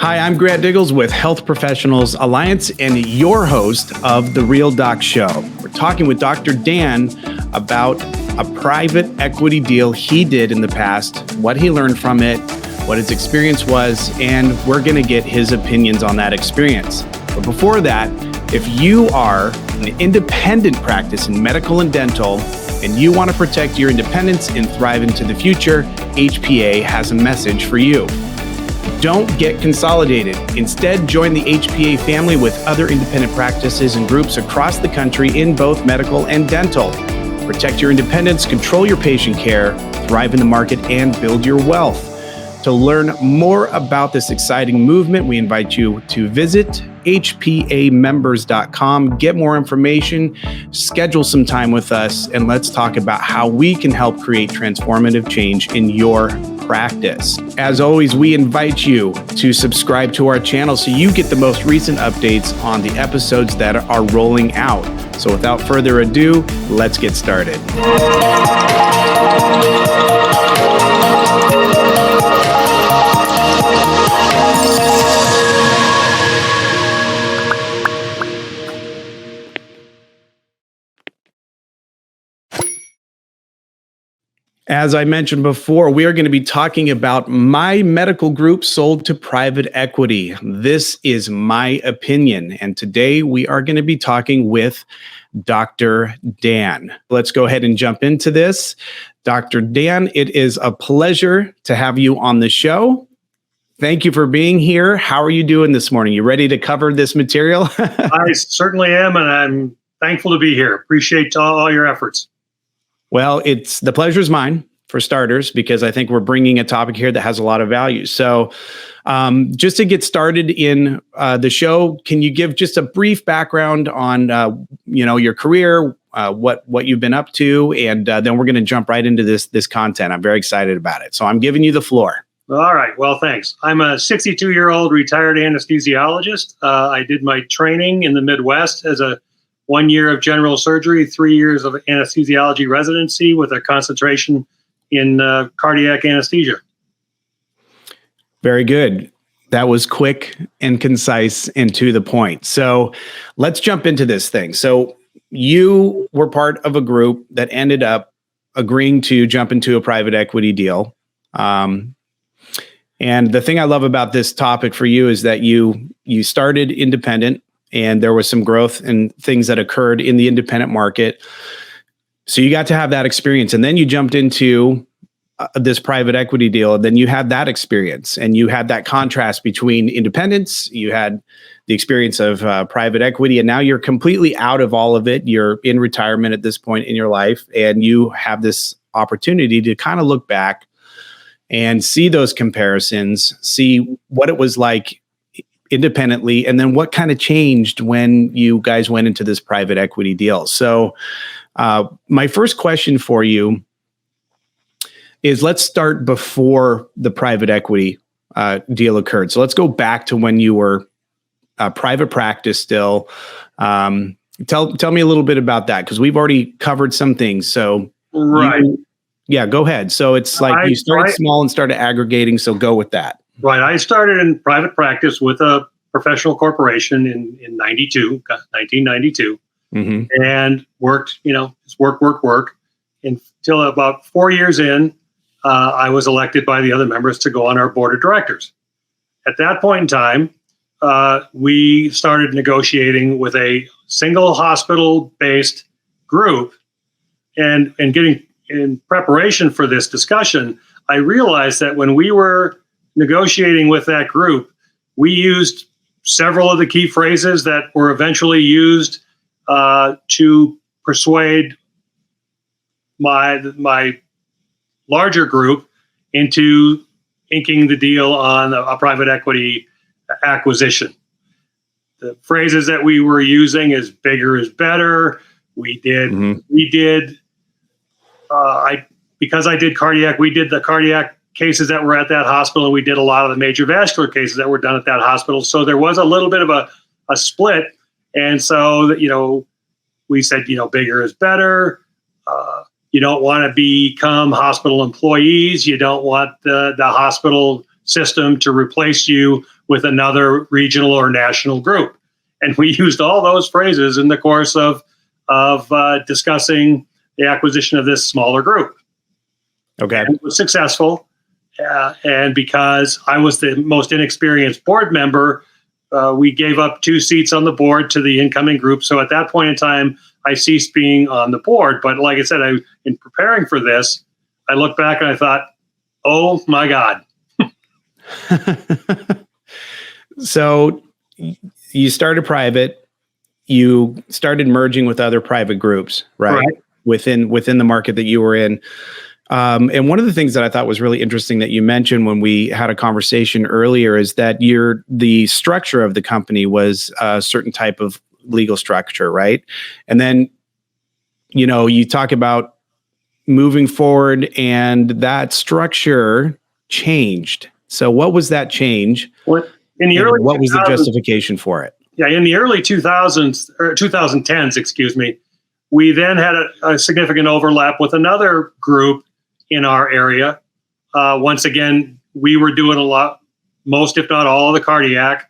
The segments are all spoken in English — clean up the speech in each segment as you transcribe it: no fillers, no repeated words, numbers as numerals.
Hi, I'm Grant Diggles with Health Professionals Alliance and your host of The Real Doc Show. We're talking with Dr. Dan about a private equity deal he did in the past, what he learned from it, what his experience was, and we're going to get his opinions on that experience. But before that, if you are an independent practice in medical and dental, and you want to protect your independence and thrive into the future, HPA has a message for you. Don't get consolidated. Instead, join the HPA family with other independent practices and groups across the country in both medical and dental. Protect your independence, control your patient care, thrive in the market, and build your wealth. To learn more about this exciting movement, we invite you to visit hpamembers.com, get more information, schedule some time with us, and let's talk about how we can help create transformative change in your practice. As always, we invite you to subscribe to our channel so you get the most recent updates on the episodes that are rolling out. So without further ado, let's get started. As I mentioned before, we are going to be talking about my medical group sold to private equity. This is my opinion. And today we are going to be talking with Dr. Dan. Let's go ahead and jump into this. Dr. Dan, it is a pleasure to have you on the show. Thank you for being here. How are you doing this morning? You ready to cover this material? I certainly am, and I'm thankful to be here. Appreciate all your efforts. Well, the pleasure is mine, for starters, because I think we're bringing a topic here that has a lot of value. So just to get started in the show, can you give just a brief background on your career, what you've been up to, and then we're going to jump right into this content. I'm very excited about it. So I'm giving you the floor. All right. Well, thanks. I'm a 62-year-old retired anesthesiologist. I did my training in the Midwest as a 1 year of general surgery, 3 years of anesthesiology residency with a concentration in cardiac anesthesia. Very good. That was quick and concise and to the point. So let's jump into this thing. So you were part of a group that ended up agreeing to jump into a private equity deal. And the thing I love about this topic for you is that you started independent, and there was some growth and things that occurred in the independent market. So you got to have that experience. And then you jumped into this private equity deal. And then you had that experience, and you had that contrast between independence. You had the experience of private equity, and now you're completely out of all of it. You're in retirement at this point in your life, and you have this opportunity to kind of look back and see those comparisons, see what it was like independently, and then what kind of changed when you guys went into this private equity deal. So my first question for you is, let's start before the private equity deal occurred. So let's go back to when you were a private practice still. Tell me a little bit about that, because we've already covered some things. So right. Go ahead. So it's like you started small and started aggregating. So go with that. Right. I started in private practice with a professional corporation in 1992, and worked, just work. Until about 4 years in, I was elected by the other members to go on our board of directors. At that point in time, we started negotiating with a single hospital-based group, and getting in preparation for this discussion, I realized that when we were negotiating with that group, we used several of the key phrases that were eventually used to persuade my larger group into inking the deal on a private equity acquisition. The phrases that we were using is bigger is better. Because I did cardiac, we did the cardiac cases that were at that hospital, and we did a lot of the major vascular cases that were done at that hospital. So there was a little bit of a split. And so, we said, bigger is better. You don't want to become hospital employees. You don't want the hospital system to replace you with another regional or national group. And we used all those phrases in the course of discussing the acquisition of this smaller group. Okay. And it was successful. And because I was the most inexperienced board member, we gave up 2 seats on the board to the incoming group. So at that point in time, I ceased being on the board. But like I said, in preparing for this, I looked back and I thought, oh my God. So you started private, you started merging with other private groups, right? Within the market that you were in. And one of the things that I thought was really interesting that you mentioned when we had a conversation earlier is that the structure of the company was a certain type of legal structure, right? And then, you talk about moving forward and that structure changed. So what was that change? What was the justification for it? Yeah, in the early 2000s or 2010s, excuse me, we then had a significant overlap with another group in our area. Once again, we were doing a lot, most if not all of the cardiac,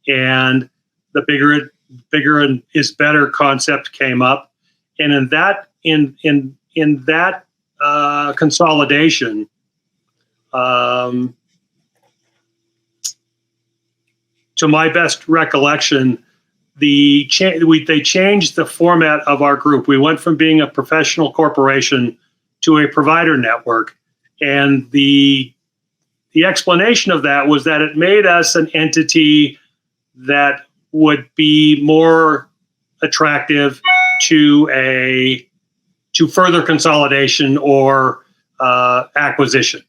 and the bigger and is better concept came up. And in that consolidation, to my best recollection, they changed the format of our group. We went from being a professional corporation to a provider network. And the explanation of that was that it made us an entity that would be more attractive to further consolidation or acquisition.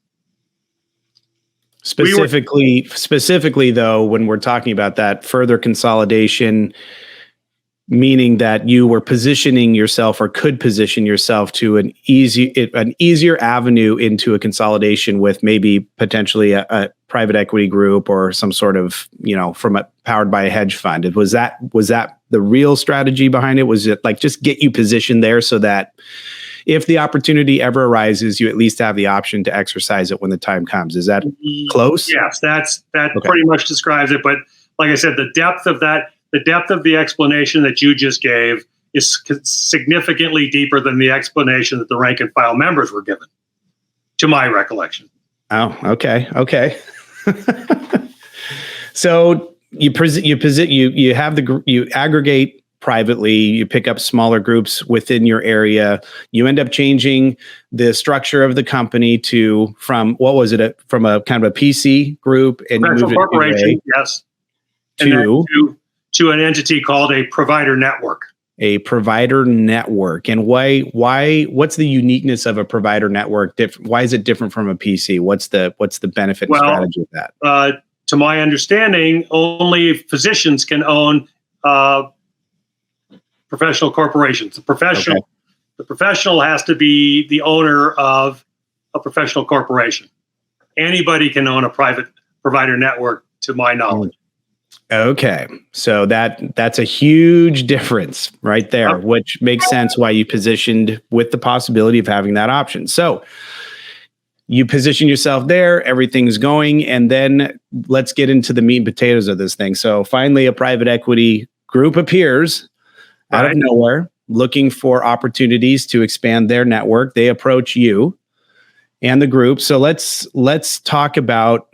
Specifically, though, when we're talking about that further consolidation, meaning that you were positioning yourself or could position yourself to an easier avenue into a consolidation with maybe potentially a private equity group or some sort of, powered by a hedge fund. Was that the real strategy behind it? Was it like just get you positioned there so that if the opportunity ever arises, you at least have the option to exercise it when the time comes? Is that close? Yes, that okay. Pretty much describes it. But like I said, the depth of the explanation that you just gave is significantly deeper than the explanation that the rank and file members were given, to my recollection. Oh, okay. So you aggregate privately, you pick up smaller groups within your area. You end up changing the structure of the company from a kind of a PC group, and you moved corporation, yes, to an entity called a provider network. A provider network. And what's the uniqueness of a provider network? Why is it different from a PC? What's the benefit and strategy of that? To my understanding, only physicians can own professional corporations. The professional has to be the owner of a professional corporation. Anybody can own a private provider network, to my knowledge. Okay, so that's a huge difference right there, which makes sense why you positioned with the possibility of having that option. So you position yourself there, everything's going, and then let's get into the meat and potatoes of this thing. So finally, a private equity group appears out of nowhere, looking for opportunities to expand their network. They approach you and the group. So let's talk about,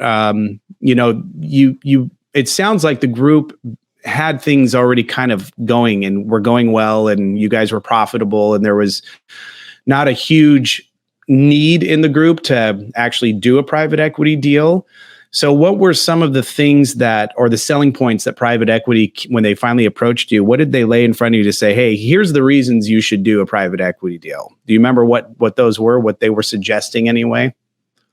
it sounds like the group had things already kind of going and were going well, and you guys were profitable, and there was not a huge need in the group to actually do a private equity deal. So what were some of the things or the selling points that private equity, when they finally approached you, what did they lay in front of you to say, hey, here's the reasons you should do a private equity deal? Do you remember what those were, what they were suggesting anyway?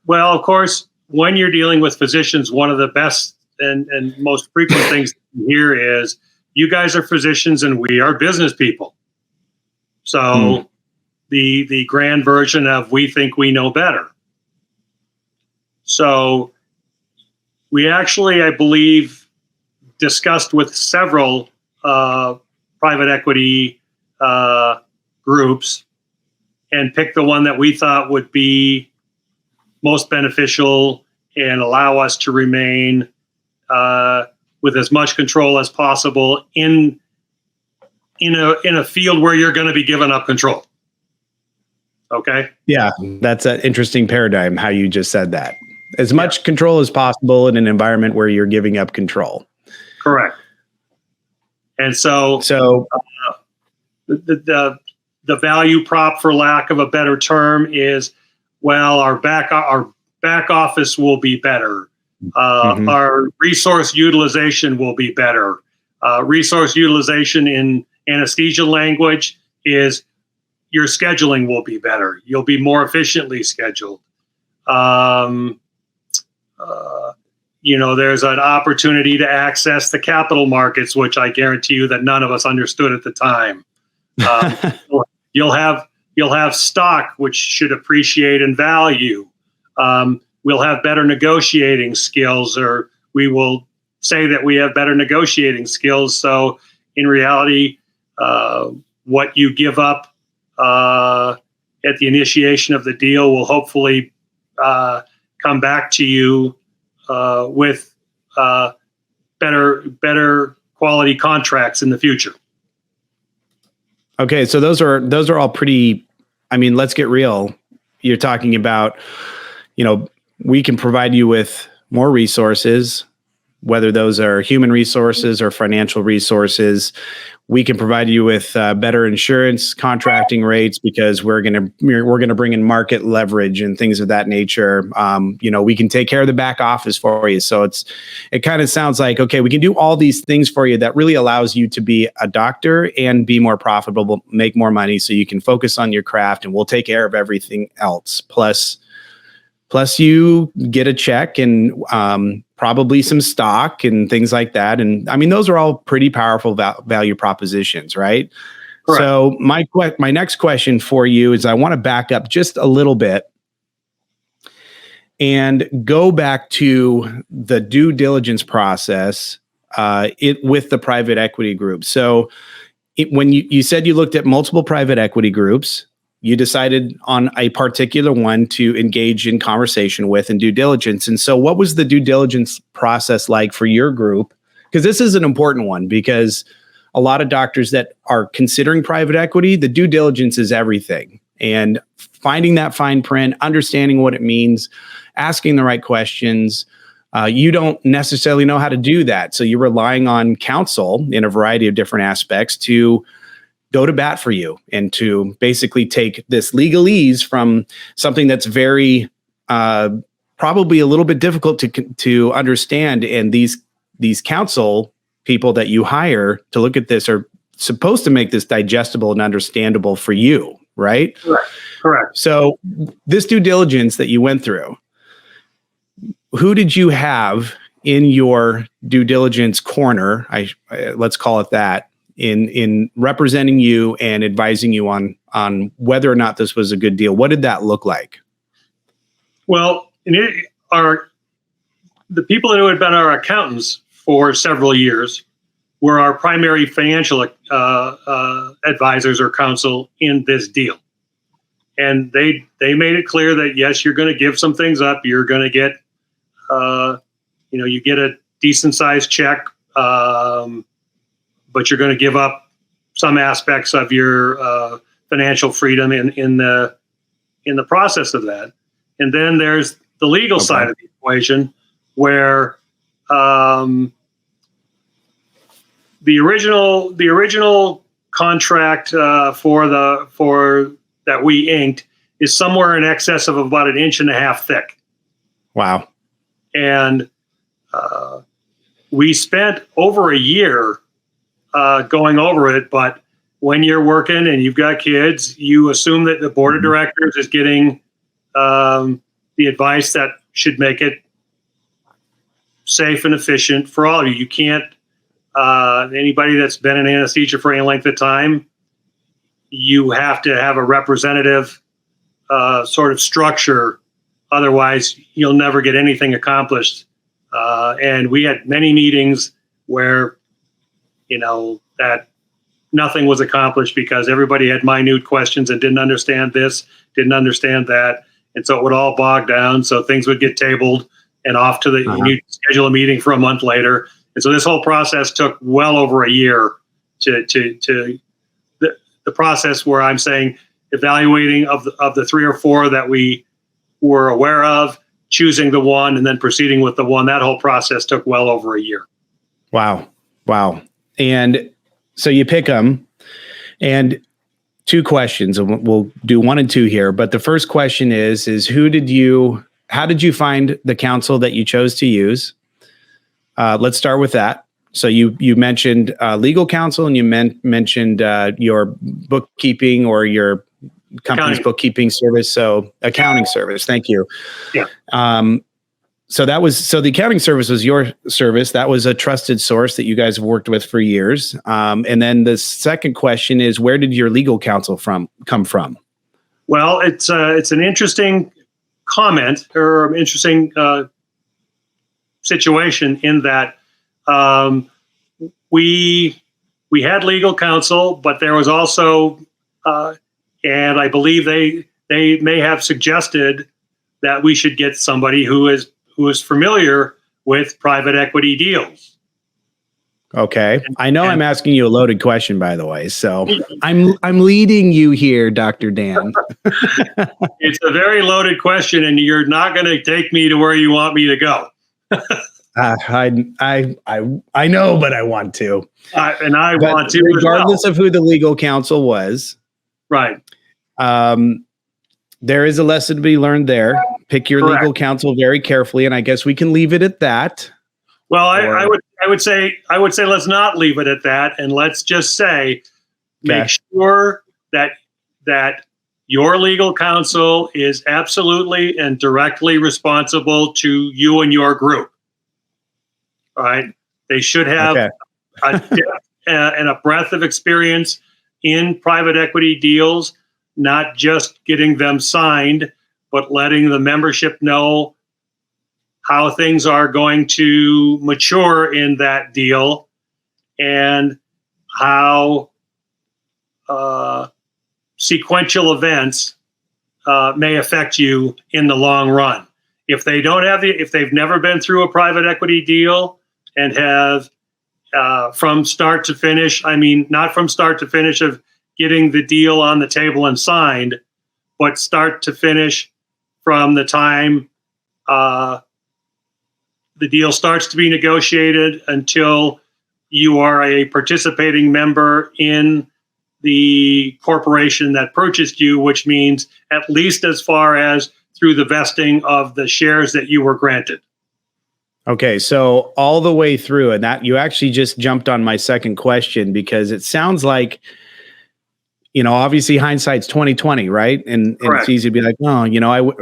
Well, of course, when you're dealing with physicians, one of the best and most frequent things you hear is, you guys are physicians and we are business people. So the grand version of we think we know better. So we actually, I believe, discussed with several private equity groups and picked the one that we thought would be most beneficial and allow us to remain with as much control as possible in a field where you're going to be giving up control. Okay. Yeah, that's an interesting paradigm, how you just said that. As much control as possible in an environment where you're giving up control. Correct. And so the value prop, for lack of a better term, is, well, our back office will be better. Our resource utilization will be better. Resource utilization in anesthesia language is your scheduling will be better. You'll be more efficiently scheduled. There's an opportunity to access the capital markets, which I guarantee you that none of us understood at the time. You'll have stock, which should appreciate in value. We'll have better negotiating skills, or we will say that we have better negotiating skills. So in reality, what you give up at the initiation of the deal will hopefully come back to you with better quality contracts in the future. Okay, so those are all pretty. I mean, let's get real. You're talking about, we can provide you with more resources, whether those are human resources or financial resources. We can provide you with better insurance contracting rates because we're gonna bring in market leverage and things of that nature. We can take care of the back office for you. So it kind of sounds like, okay, we can do all these things for you that really allows you to be a doctor and be more profitable, make more money, so you can focus on your craft, and we'll take care of everything else. Plus you get a check and probably some stock and things like that. And I mean, those are all pretty powerful value propositions, right? Correct. So my next question for you is, I want to back up just a little bit and go back to the due diligence process with the private equity group. So when you said you looked at multiple private equity groups, you decided on a particular one to engage in conversation with and due diligence. And so what was the due diligence process like for your group? Because this is an important one, because a lot of doctors that are considering private equity, the due diligence is everything. And finding that fine print, understanding what it means, asking the right questions. You don't necessarily know how to do that. So you're relying on counsel in a variety of different aspects to go to bat for you and to basically take this legalese from something that's very probably a little bit difficult to understand. And these counsel people that you hire to look at this are supposed to make this digestible and understandable for you, right? Correct. So this due diligence that you went through, who did you have in your due diligence corner? Let's call it that. In representing you and advising you on whether or not this was a good deal. What did that look like? Well, the people who had been our accountants for several years were our primary financial advisors or counsel in this deal. And they made it clear that, yes, you're going to give some things up. You're going to get, you get a decent sized check, but you're going to give up some aspects of your financial freedom in the process of that. And then there's the legal side of the equation, where the original contract for that we inked is somewhere in excess of about 1.5 inches thick. Wow! And we spent over a year going over it, but when you're working and you've got kids, you assume that the board of directors is getting the advice that should make it safe and efficient for all of you. You can't, anybody that's been in anesthesia for any length of time, you have to have a representative sort of structure. Otherwise, you'll never get anything accomplished. And we had many meetings where that nothing was accomplished because everybody had minute questions and didn't understand this, didn't understand that. And so it would all bog down. So things would get tabled and off to the, and you schedule a meeting for a month later. And so this whole process took well over a year to the process where I'm saying evaluating of the 3 or 4 that we were aware of, choosing the one, and then proceeding with the one. That whole process took well over a year. Wow. And so you pick them, and 2 questions, and we'll do 1 and 2 here. But the first question is how did you find the counsel that you chose to use? Let's start with that. So you mentioned legal counsel, and you mentioned your bookkeeping or your company's bookkeeping service. So accounting service. Thank you. Yeah. So the accounting service was your service. That was a trusted source that you guys have worked with for years. And then the second question is, where did your legal counsel come from? Well, it's an interesting comment, or interesting situation, in that we had legal counsel, but there was also and I believe they may have suggested that we should get somebody who is familiar with private equity deals. Okay. I know I'm asking you a loaded question, by the way. So I'm leading you here, Dr. Dan. It's a very loaded question, and you're not going to take me to where you want me to go. I know, but I want to. Want to. Regardless of who the legal counsel was. Right. There is a lesson to be learned there. Pick your legal counsel very carefully, and I guess we can leave it at that. Well, I would say let's not leave it at that, and let's just say make sure that your legal counsel is absolutely and directly responsible to you and your group. All right, they should have a depth and a breadth of experience in private equity deals, not just getting them signed, but letting the membership know how things are going to mature in that deal, and how sequential events may affect you in the long run. If they don't have if they've never been through a private equity deal and have from start to finish, I mean, not from start to finish of getting the deal on the table and signed, but start to finish from the time the deal starts to be negotiated until you are a participating member in the corporation that purchased you, which means at least as far as through the vesting of the shares that you were granted. Okay, so all the way through, and that you actually just jumped on my second question, because it sounds like, obviously hindsight's 2020, right? And it's easy to be like, oh,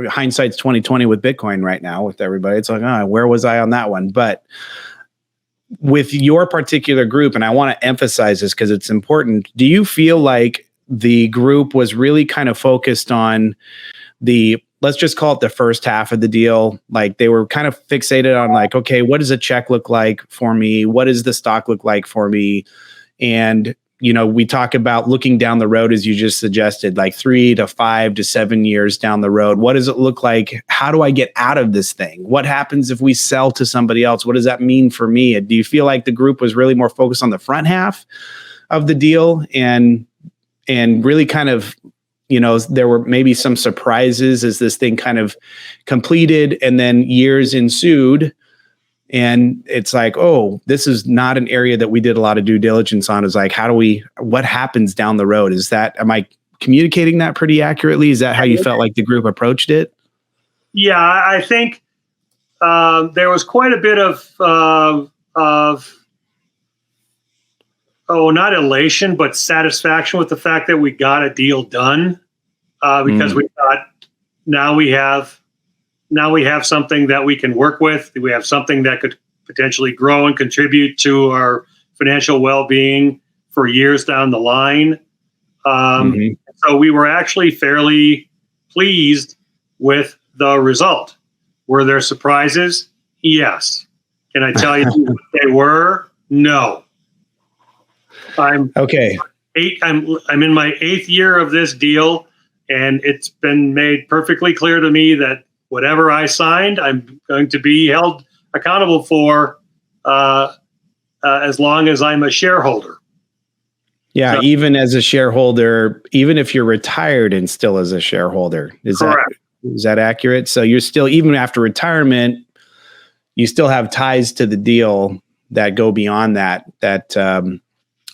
hindsight's 2020 with Bitcoin right now with everybody. It's like, where was I on that one? But with your particular group, and I want to emphasize this because it's important, do you feel like the group was really kind of focused on let's just call it the first half of the deal? Like they were kind of fixated on like, okay, what does a check look like for me? What does the stock look like for me? And we talk about looking down the road, as you just suggested, like 3 to 5 to 7 years down the road. What does it look like? How do I get out of this thing? What happens if we sell to somebody else? What does that mean for me? Do you feel like the group was really more focused on the front half of the deal and really kind of, there were maybe some surprises as this thing kind of completed and then years ensued? And it's like, oh, this is not an area that we did a lot of due diligence on. Is like, what happens down the road? Am I communicating that pretty accurately? Is that how you felt like the group approached it? Yeah, I think there was quite a bit of not elation, but satisfaction with the fact that we got a deal done, because we thought now we have something that we can work with. We have something that could potentially grow and contribute to our financial well-being for years down the line. So we were actually fairly pleased with the result. Were there surprises? Yes. Can I tell you what they were? No. I'm in my 8th year of this deal, and it's been made perfectly clear to me that whatever I signed, I'm going to be held accountable for as long as I'm a shareholder. Yeah, so, even as a shareholder, even if you're retired and still as a shareholder, is that accurate? So you're still, even after retirement, you still have ties to the deal that go beyond that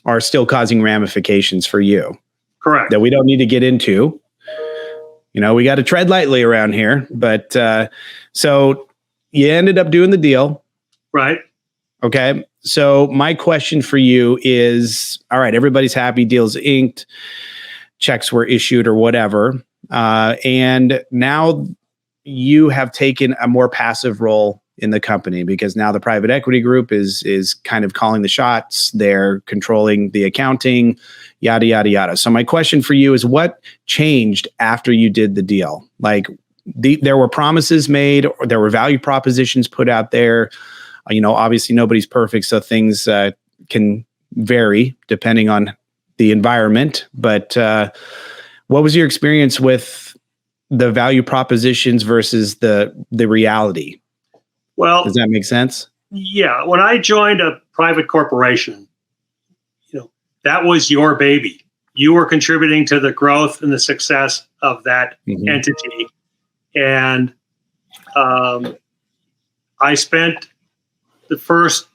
are still causing ramifications for you. Correct. That we don't need to get into. We got to tread lightly around here. But so you ended up doing the deal. Right. Okay. So my question for you is, all right, everybody's happy, deal's inked, checks were issued or whatever. And now you have taken a more passive role in the company because now the private equity group is kind of calling the shots. They're controlling the accounting, yada, yada, yada. So my question for you is, what changed after you did the deal? Like there were promises made, or there were value propositions put out there. Obviously nobody's perfect, so things can vary depending on the environment. But what was your experience with the value propositions versus the reality? Well, does that make sense? Yeah. When I joined a private corporation, that was your baby. You were contributing to the growth and the success of that entity. And I spent the first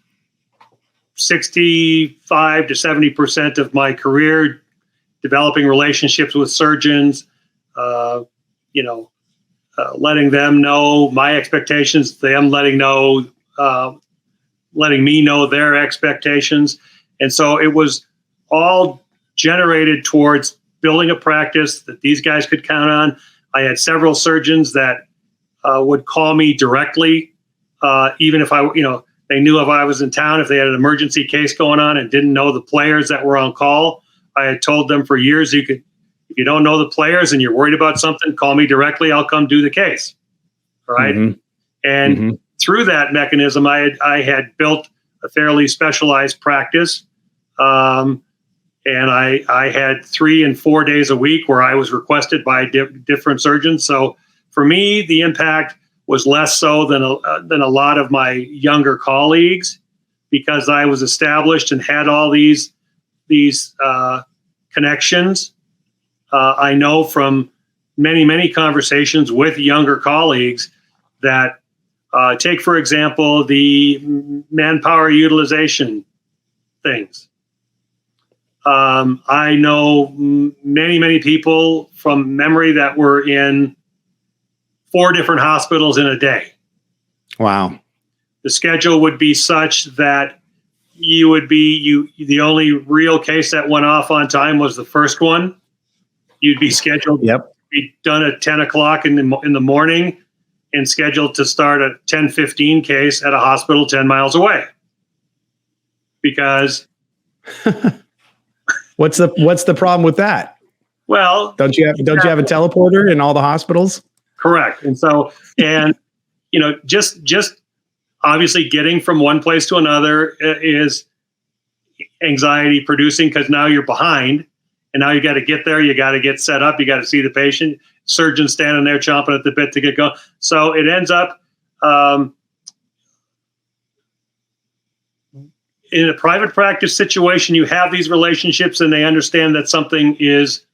65 to 70% of my career developing relationships with surgeons, letting them know my expectations, them letting me know their expectations. And so it was all generated towards building a practice that these guys could count on. I had several surgeons that would call me directly, even if they knew if I was in town, if they had an emergency case going on and didn't know the players that were on call. I had told them for years, if you don't know the players and you're worried about something, call me directly. I'll come do the case. Right. Mm-hmm. And through that mechanism, I had built a fairly specialized practice. And I had 3 and 4 days a week where I was requested by different surgeons. So for me, the impact was less so than a lot of my younger colleagues, because I was established and had all these connections. I know from many conversations with younger colleagues that take, for example, the manpower utilization things. I know many people from memory that were in 4 different hospitals in a day. Wow. The schedule would be such that the only real case that went off on time was the first one. You'd be scheduled to be done at 10 o'clock in the morning and scheduled to start a 10:15 case at a hospital 10 miles away. Because what's the problem with that? Well, don't you have a teleporter in all the hospitals? Correct. And so, just obviously getting from one place to another is anxiety producing, because now you're behind and now you got to get there. You got to get set up. You got to see the patient, surgeon standing there chomping at the bit to get going. So it ends up in a private practice situation, you have these relationships and they understand that something is,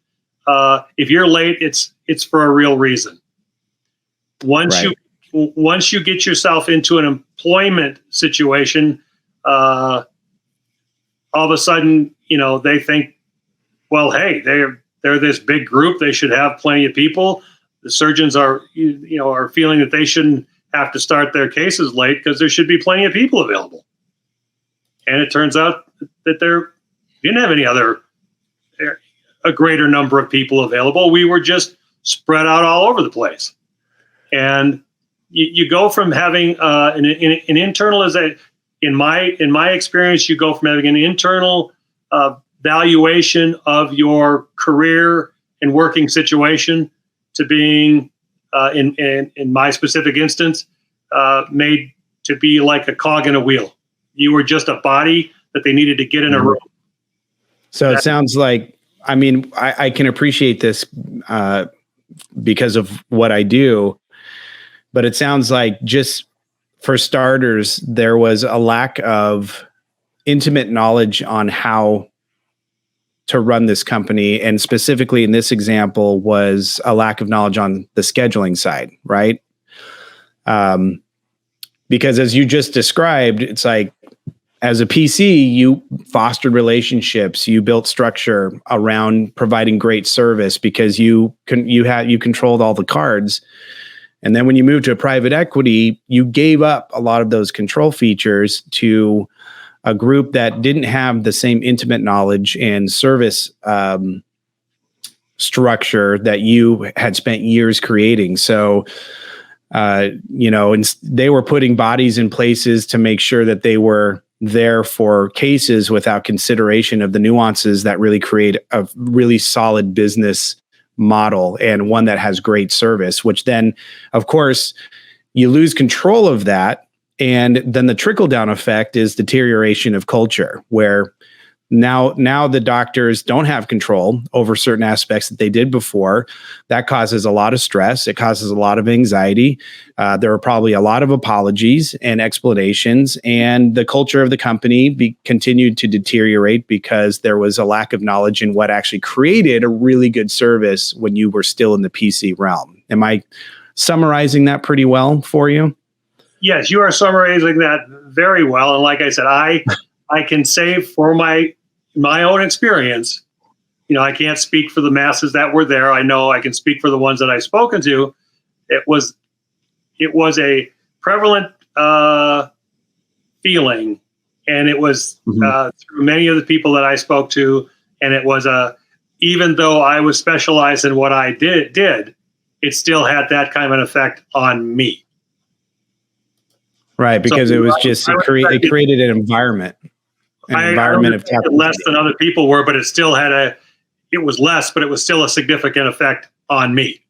if you're late, it's for a real reason. Once you get yourself into an employment situation, all of a sudden, they think, well, hey, they're this big group. They should have plenty of people. The surgeons are feeling that they shouldn't have to start their cases late because there should be plenty of people available. And it turns out that there didn't have a greater number of people available. We were just spread out all over the place. And you go from having an internal, in my experience, you go from having an internal valuation of your career and working situation to being, in my specific instance, made to be like a cog in a wheel. You were just a body that they needed to get in a room. So it sounds like, I can appreciate this because of what I do. but it sounds like just for starters, there was a lack of intimate knowledge on how to run this company. And specifically in this example was a lack of knowledge on the scheduling side, right? Because as you just described, it's like, as a PC, you fostered relationships, you built structure around providing great service because you controlled all the cards. And then when you moved to a private equity, you gave up a lot of those control features to a group that didn't have the same intimate knowledge and service structure that you had spent years creating. So, and they were putting bodies in places to make sure that they were there for cases without consideration of the nuances that really create a really solid business model and one that has great service, which then, of course, you lose control of that. And then the trickle down effect is deterioration of culture, where now the doctors don't have control over certain aspects that they did before. That causes a lot of stress. It causes a lot of anxiety. There are probably a lot of apologies and explanations, and the culture of the company continued to deteriorate because there was a lack of knowledge in what actually created a really good service when you were still in the PC realm. Am I summarizing that pretty well for you? Yes, you are summarizing that very well. And like I said, I can say for my own experience, I can't speak for the masses that were there. I know I can speak for the ones that I've spoken to. It was a prevalent feeling, and it was through many of the people that I spoke to. And it was even though I was specialized in what I did, it still had that kind of an effect on me. Right, because it was just it created an environment. Environment of less than other people were, but it still had it was less, but it was still a significant effect on me.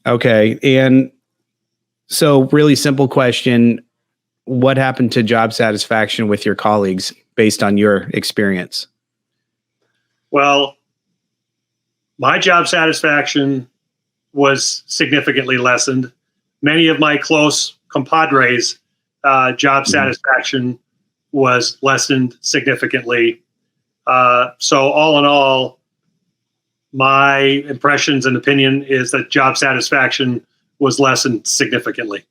Okay. And so really simple question, what happened to job satisfaction with your colleagues based on your experience? Well, my job satisfaction was significantly lessened. Many of my close compadres' job satisfaction was lessened significantly. So all in all, my impressions and opinion is that job satisfaction was lessened significantly.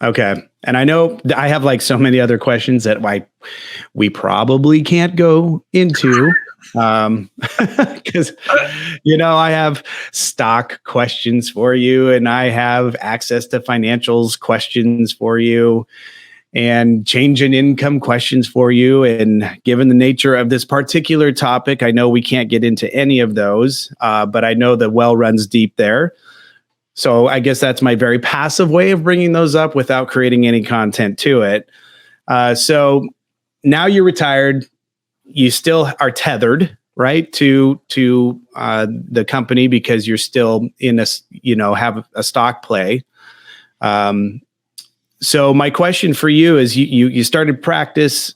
Okay. And I know I have like so many other questions that we probably can't go into because, I have stock questions for you, and I have access to financials questions for you, and change in income questions for you. And given the nature of this particular topic, I know we can't get into any of those, but I know the well runs deep there. So I guess that's my very passive way of bringing those up without creating any content to it. So now you're retired. You still are tethered, right, to the company because you're still in have a stock play. So my question for you is you started practice,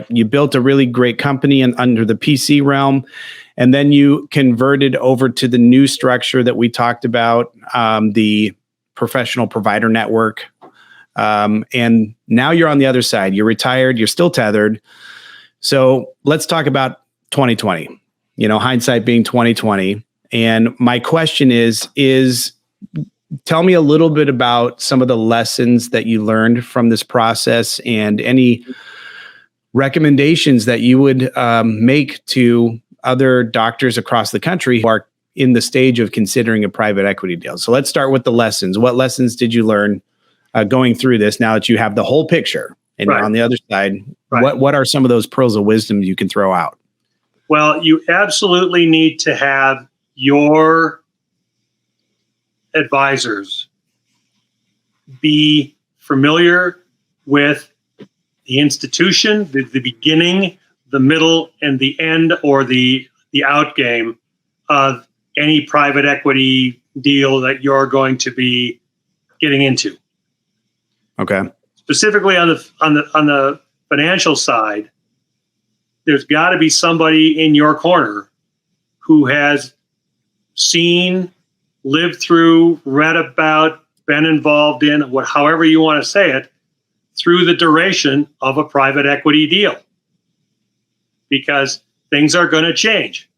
you built a really great company under the PC realm, and then you converted over to the new structure that we talked about, the professional provider network. And now you're on the other side. You're retired, you're still tethered. So let's talk about 2020, hindsight being 2020. And my question is tell me a little bit about some of the lessons that you learned from this process and any recommendations that you would make to other doctors across the country who are in the stage of considering a private equity deal. So let's start with the lessons. What lessons did you learn going through this now that you have the whole picture? And on the other side, what are some of those pearls of wisdom you can throw out? Well, you absolutely need to have your advisors be familiar with the institution, the beginning, the middle, and the end, or the out game of any private equity deal that you're going to be getting into. Okay. Specifically on the financial side, there's got to be somebody in your corner who has seen, lived through, read about, been involved in, however you want to say it, through the duration of a private equity deal. Because things are going to change.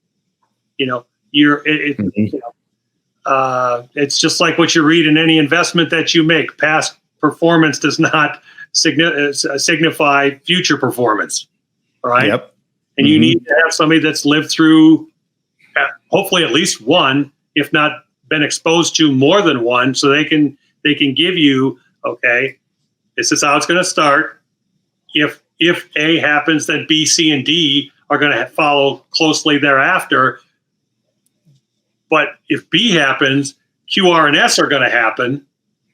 It's just like what you read in any investment that you make. Past performance does not signify future performance. All right. Yep. And you need to have somebody that's lived through, hopefully at least one, if not been exposed to more than one, so they can give you, okay, this is how it's going to start. If A happens, then B, C, and D are going to follow closely thereafter. But if B happens, Q, R, and S are going to happen.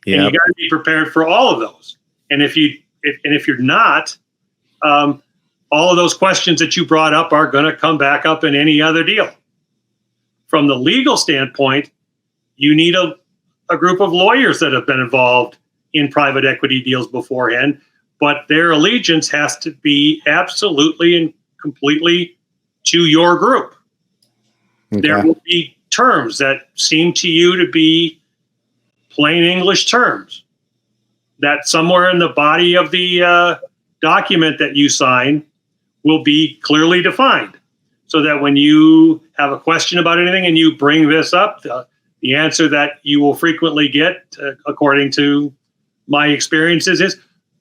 Yep. And you got to be prepared for all of those. And if you're not, all of those questions that you brought up are going to come back up in any other deal. From the legal standpoint, you need a group of lawyers that have been involved in private equity deals beforehand, but their allegiance has to be absolutely and completely to your group. Okay. There will be terms that seem to you to be plain English terms that somewhere in the body of the document that you sign will be clearly defined, so that when you have a question about anything and you bring this up, the answer that you will frequently get, according to my experiences, is,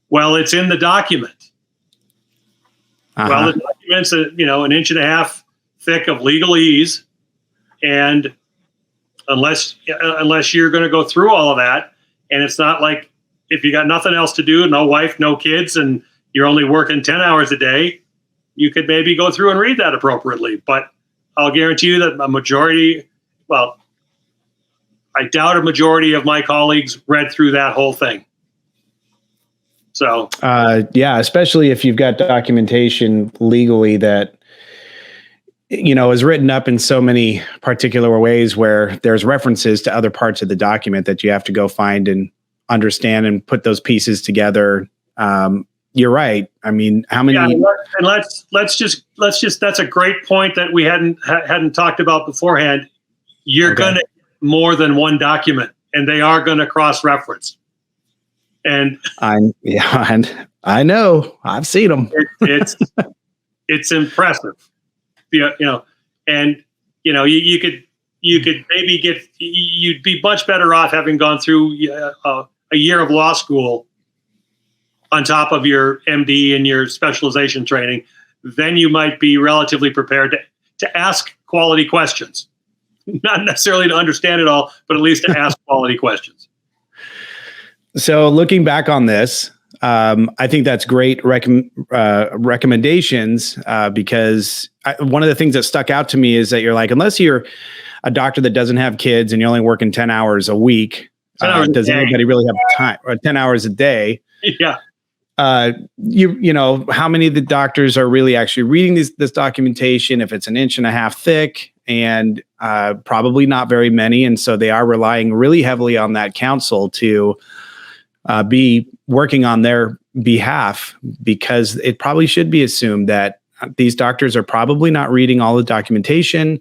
well, it's in the document. Well, the document's an inch and a half thick of legalese, and unless you're going to go through all of that, and it's not like if you got nothing else to do, no wife, no kids, and you're only working 10 hours a day, you could maybe go through and read that appropriately. But I'll guarantee you that I doubt a majority of my colleagues read through that whole thing. So, especially if you've got documentation legally that, is written up in so many particular ways where there's references to other parts of the document that you have to go find and understand and put those pieces together. You're right. I mean, how many? Yeah, and let's just that's a great point that we hadn't talked about beforehand. You're going to get more than one document, and they are going to cross-reference. And I know, I've seen them. It's impressive. And you could maybe you'd be much better off having gone through a year of law school on top of your MD and your specialization training. Then you might be relatively prepared to ask quality questions, not necessarily to understand it all, but at least to ask quality questions. So looking back on this, I think that's great recommendations because one of the things that stuck out to me is that you're like, unless you're a doctor that doesn't have kids and you're only working 10 hours a week, does anybody really have time? Or 10 hours a day? Yeah. How many of the doctors are really actually reading this documentation if it's an inch and a half thick, and probably not very many. And so they are relying really heavily on that counsel to be working on their behalf, because it probably should be assumed that these doctors are probably not reading all the documentation.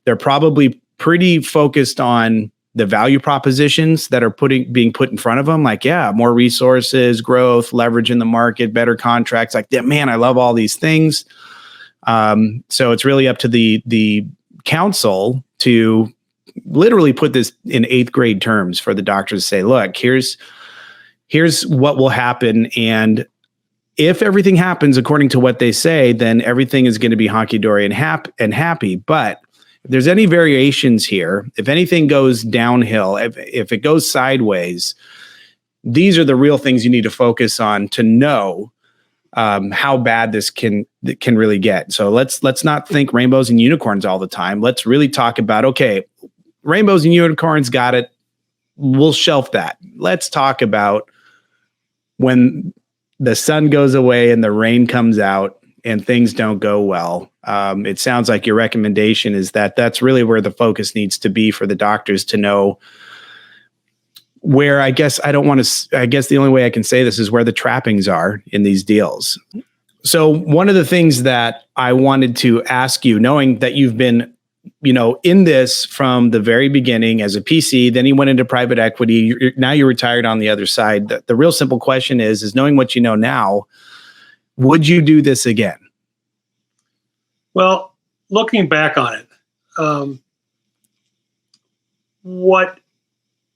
They're probably pretty focused on the value propositions that are being put in front of them. Like, more resources, growth, leverage in the market, better contracts. Like, man, I love all these things. So it's really up to the council to literally put this in 8th grade terms for the doctors to say, look, here's what will happen. And if everything happens according to what they say, then everything is going to be honky-dory and happy. But if there's any variations here, if anything goes downhill, if it goes sideways, these are the real things you need to focus on to know how bad this can really get. So let's not think rainbows and unicorns all the time. Let's really talk about, okay, rainbows and unicorns, got it. We'll shelf that. Let's talk about when the sun goes away and the rain comes out and things don't go well. It sounds like your recommendation is that that's really where the focus needs to be for the doctors to know where, I guess the only way I can say this is where the trappings are in these deals. So one of the things that I wanted to ask you, knowing that you've been in this from the very beginning as a PC, then he went into private equity. Now you're retired on the other side. The real simple question is knowing what you know now, would you do this again? Well, looking back on it, what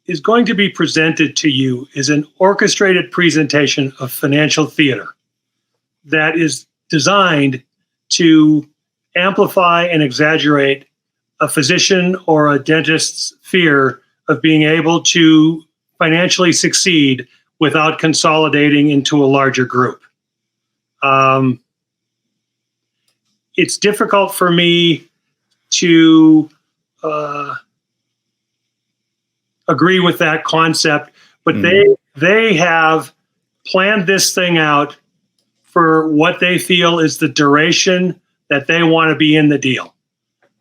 is going to be presented to you is an orchestrated presentation of financial theater that is designed to amplify and exaggerate a physician or a dentist's fear of being able to financially succeed without consolidating into a larger group. It's difficult for me to agree with that concept, but they have planned this thing out for what they feel is the duration that they want to be in the deal.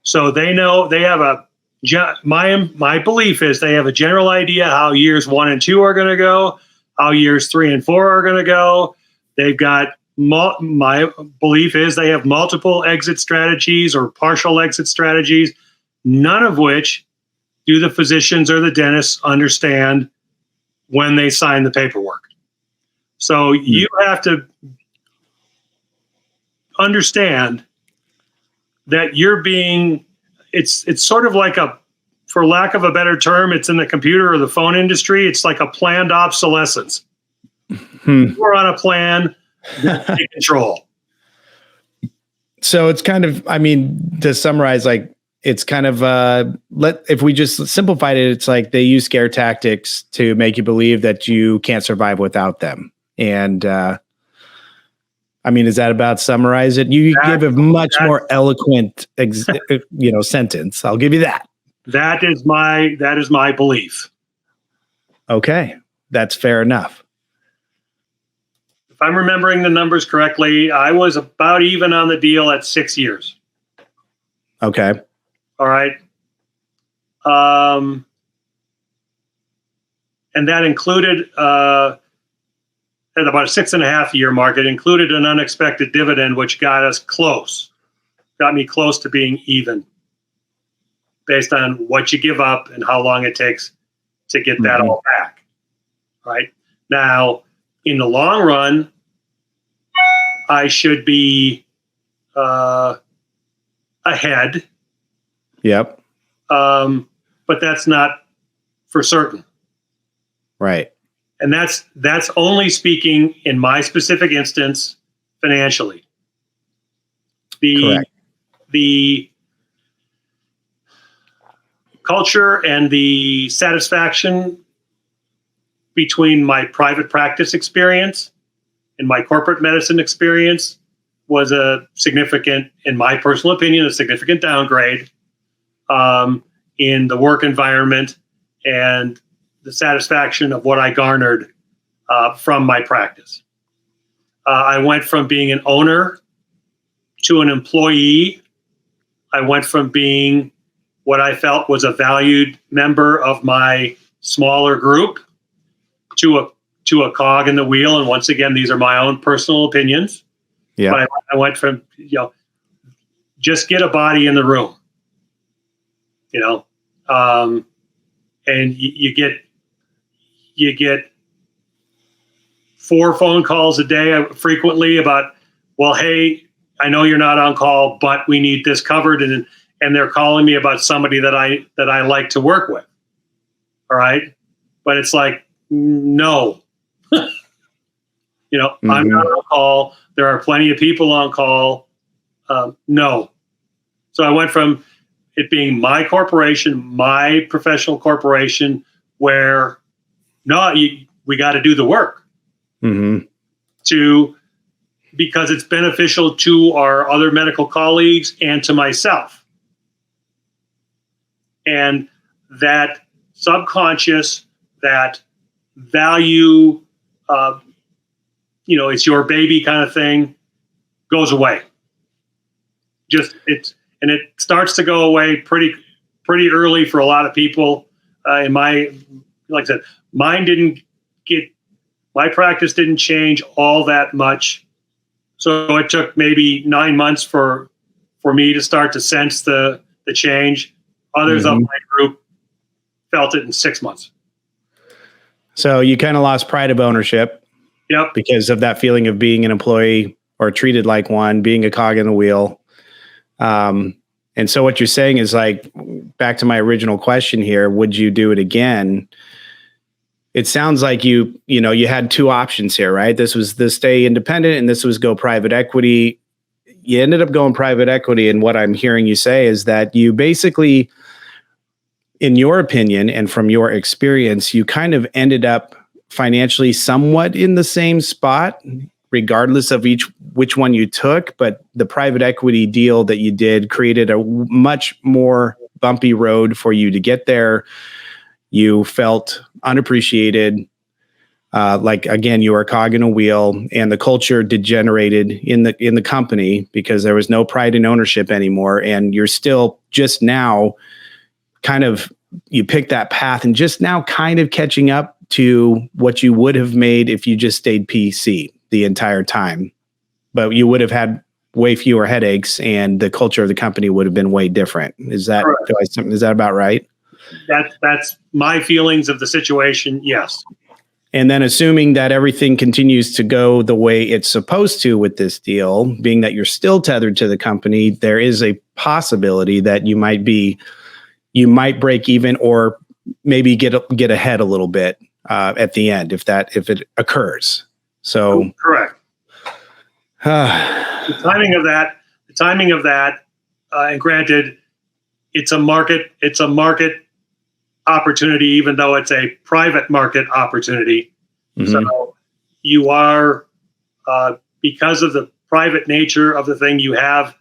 So they know they have my belief is they have a general idea how years 1 and 2 are going to go, how years 3 and 4 are going to go. They've got, my belief is they have multiple exit strategies or partial exit strategies, none of which do the physicians or the dentists understand when they sign the paperwork. So you have to understand that it's sort of like for lack of a better term, it's in the computer or the phone industry, it's like a planned obsolescence. We're on a plan, take control. So it's kind of, to summarize, like, it's kind of, if we just simplified it, it's like they use scare tactics to make you believe that you can't survive without them. And, is that about summarize it? You give a much more eloquent, sentence. I'll give you that. That is my belief. Okay. That's fair enough. If I'm remembering the numbers correctly, I was about even on the deal at 6 years. Okay. All right. And that included, at about a 6.5 year mark, it included an unexpected dividend, which got me close to being even based on what you give up and how long it takes to get that all back. Right. Now, in the long run, I should be ahead. Yep. But that's not for certain. Right. And that's only speaking in my specific instance financially. Correct. The culture and the satisfaction between my private practice experience and my corporate medicine experience was in my personal opinion, a significant downgrade in the work environment and the satisfaction of what I garnered from my practice. I went from being an owner to an employee. I went from being what I felt was a valued member of my smaller group to a cog in the wheel. And once again, these are my own personal opinions. Yeah. But I went from, just get a body in the room, and you get 4 phone calls a day frequently about, well, hey, I know you're not on call, but we need this covered. And they're calling me about somebody that I like to work with. All right. But it's like, no, I'm not on call. There are plenty of people on call. No. So I went from it being my corporation, my professional corporation, where we got to do the work, to because it's beneficial to our other medical colleagues and to myself. And that subconscious, that value, it's your baby kind of thing, goes away. It starts to go away pretty early for a lot of people. Like I said, my practice didn't change all that much. So it took maybe 9 months for me to start to sense the the change. Others of my group felt it in 6 months. So you kind of lost pride of ownership. Yep. Because of that feeling of being an employee or treated like one, being a cog in the wheel. And so what you're saying is, like, back to my original question here, would you do it again? It sounds like you had two options here, right? This was the stay independent and this was go private equity. You ended up going private equity. And what I'm hearing you say is that you basically, in your opinion and from your experience, you kind of ended up financially somewhat in the same spot, regardless of which one you took. But the private equity deal that you did created a much more bumpy road for you to get there. You felt unappreciated. Like, again, you were a cog in a wheel, and the culture degenerated in the company because there was no pride in ownership anymore. And you're still just now you picked that path and just now kind of catching up to what you would have made if you just stayed PC the entire time. But you would have had way fewer headaches and the culture of the company would have been way different. Is that about right? That's my feelings of the situation. Yes. And then assuming that everything continues to go the way it's supposed to with this deal, being that you're still tethered to the company, there is a possibility that you might break even or maybe get ahead a little bit at the end if it occurs. So correct. The timing of that, and granted, it's a market opportunity, even though it's a private market opportunity. Mm-hmm. So you are, because of the private nature of the thing, you have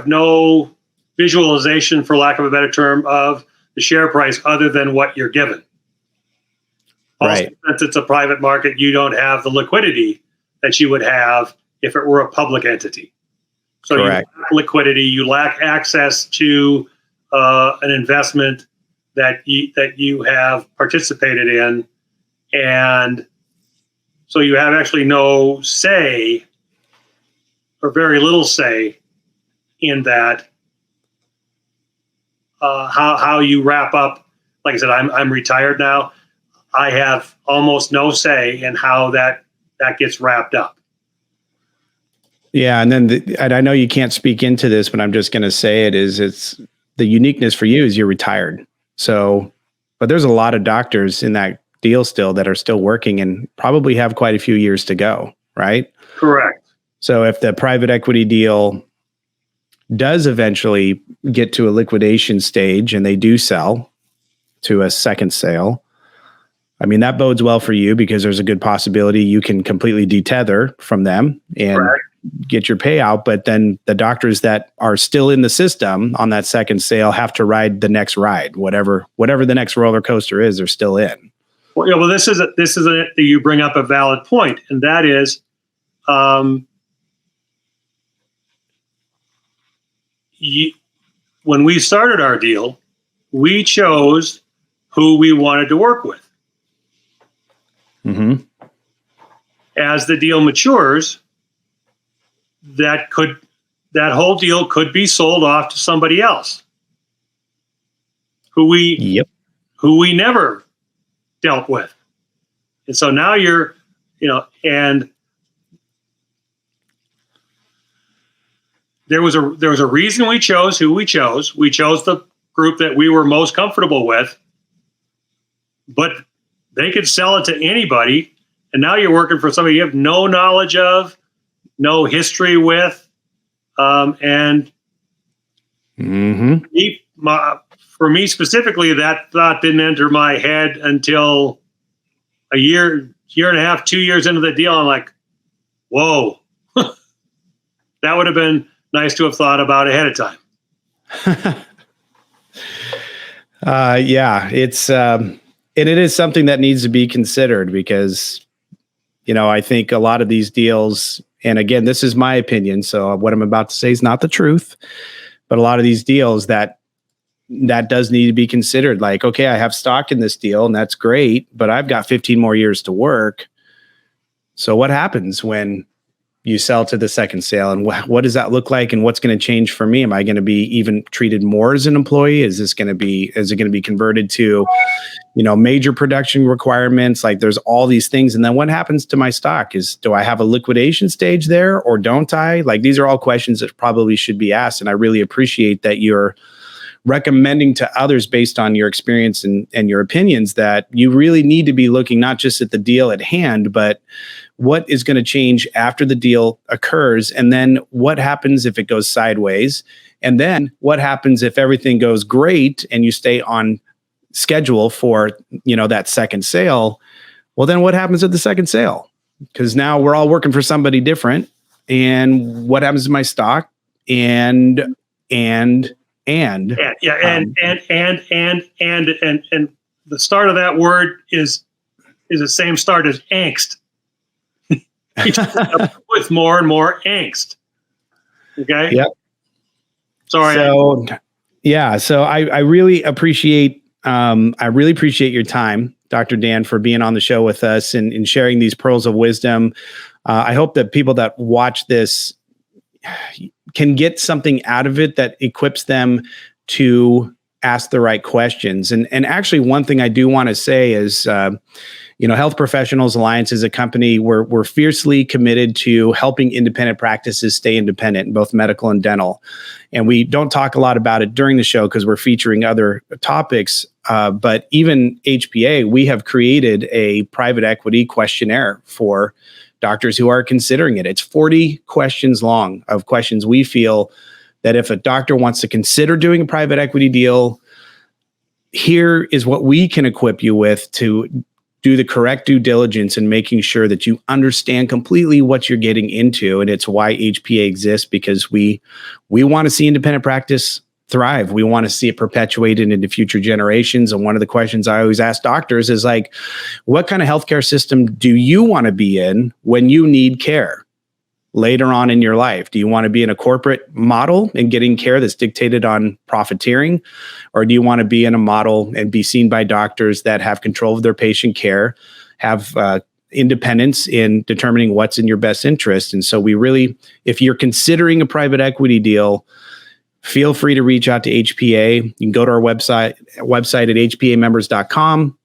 no visualization, for lack of a better term, of the share price other than what you're given. Also, right. Since it's a private market, you don't have the liquidity that you would have if it were a public entity. So correct. You lack liquidity, you lack access to an investment that you have participated in, and so you have actually no say, or very little say, in that. How you wrap up. Like I said, I'm retired now. I have almost no say in how that gets wrapped up. Yeah, and then and I know you can't speak into this, but I'm just going to say it's the uniqueness for you is you're retired. So, but there's a lot of doctors in that deal still that are still working and probably have quite a few years to go, right? Correct. So if the private equity deal does eventually get to a liquidation stage and they do sell to a second sale, I mean, that bodes well for you because there's a good possibility you can completely detether from them and get your payout. But then the doctors that are still in the system on that second sale have to ride the next ride, whatever the next roller coaster is, they're still in. Well, yeah, well, this is you bring up a valid point, and that is, when we started our deal, we chose who we wanted to work with. Mm-hmm. As the deal matures, that whole deal could be sold off to somebody else who we never dealt with. And so now and there was a reason we chose who we chose. We chose the group that we were most comfortable with, but they could sell it to anybody. And now you're working for somebody you have no knowledge of, no history with. And mm-hmm. For me specifically, that thought didn't enter my head until a year and a half, 2 years into the deal. I'm like, whoa, that would have been nice to have thought about ahead of time. Yeah, it's, and it is something that needs to be considered because, I think a lot of these deals, and again, this is my opinion, so what I'm about to say is not the truth, but a lot of these deals that does need to be considered. Like, okay, I have stock in this deal and that's great, but I've got 15 more years to work. So what happens when you sell to the second sale, and what does that look like, and what's going to change for me? Am I going to be even treated more as an employee? Is it going to be converted to, major production requirements? Like, there's all these things. And then what happens to my stock? Do I have a liquidation stage there, or don't I? Like, these are all questions that probably should be asked. And I really appreciate that you're recommending to others based on your experience and your opinions that you really need to be looking not just at the deal at hand, but what is going to change after the deal occurs, and then what happens if it goes sideways, and then what happens if everything goes great and you stay on schedule for that second sale. Well, then what happens at the second sale? Because now we're all working for somebody different, and what happens to my stock? And the start of that word is the same start as angst. With more and more angst. Okay. Yep. Sorry. So I really appreciate your time, Dr. Dan, for being on the show with us and sharing these pearls of wisdom. I hope that people that watch this can get something out of it that equips them to ask the right questions. And actually, one thing I do want to say is, Health Professionals Alliance is a company where we're fiercely committed to helping independent practices stay independent in both medical and dental. And we don't talk a lot about it during the show because we're featuring other topics. But even HPA, we have created a private equity questionnaire for doctors who are considering it. It's 40 questions long of questions we feel that if a doctor wants to consider doing a private equity deal, here is what we can equip you with to do the correct due diligence and making sure that you understand completely what you're getting into. And it's why HPA exists, because we want to see independent practice thrive. We want to see it perpetuated into future generations. And one of the questions I always ask doctors is like, what kind of healthcare system do you want to be in when you need care later on in your life? Do you want to be in a corporate model and getting care that's dictated on profiteering? Or do you want to be in a model and be seen by doctors that have control of their patient care, have independence in determining what's in your best interest? And so we really, if you're considering a private equity deal, feel free to reach out to HPA. You can go to our website at hpamembers.com,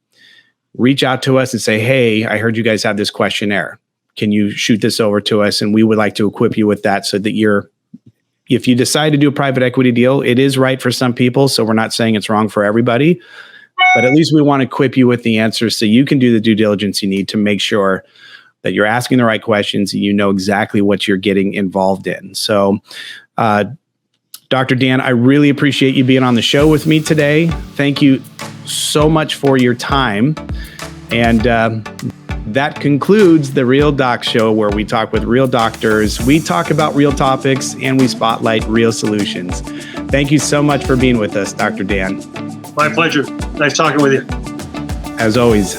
reach out to us and say, hey, I heard you guys have this questionnaire. Can you shoot this over to us? And we would like to equip you with that so that if you decide to do a private equity deal, it is right for some people. So we're not saying it's wrong for everybody, but at least we want to equip you with the answers so you can do the due diligence you need to make sure that you're asking the right questions and you know exactly what you're getting involved in. So, Dr. Dan, I really appreciate you being on the show with me today. Thank you so much for your time. And that concludes the Real Doc Show, where we talk with real doctors, we talk about real topics, and we spotlight real solutions. Thank you so much for being with us, Dr. Dan. My pleasure. Nice talking with you. As always.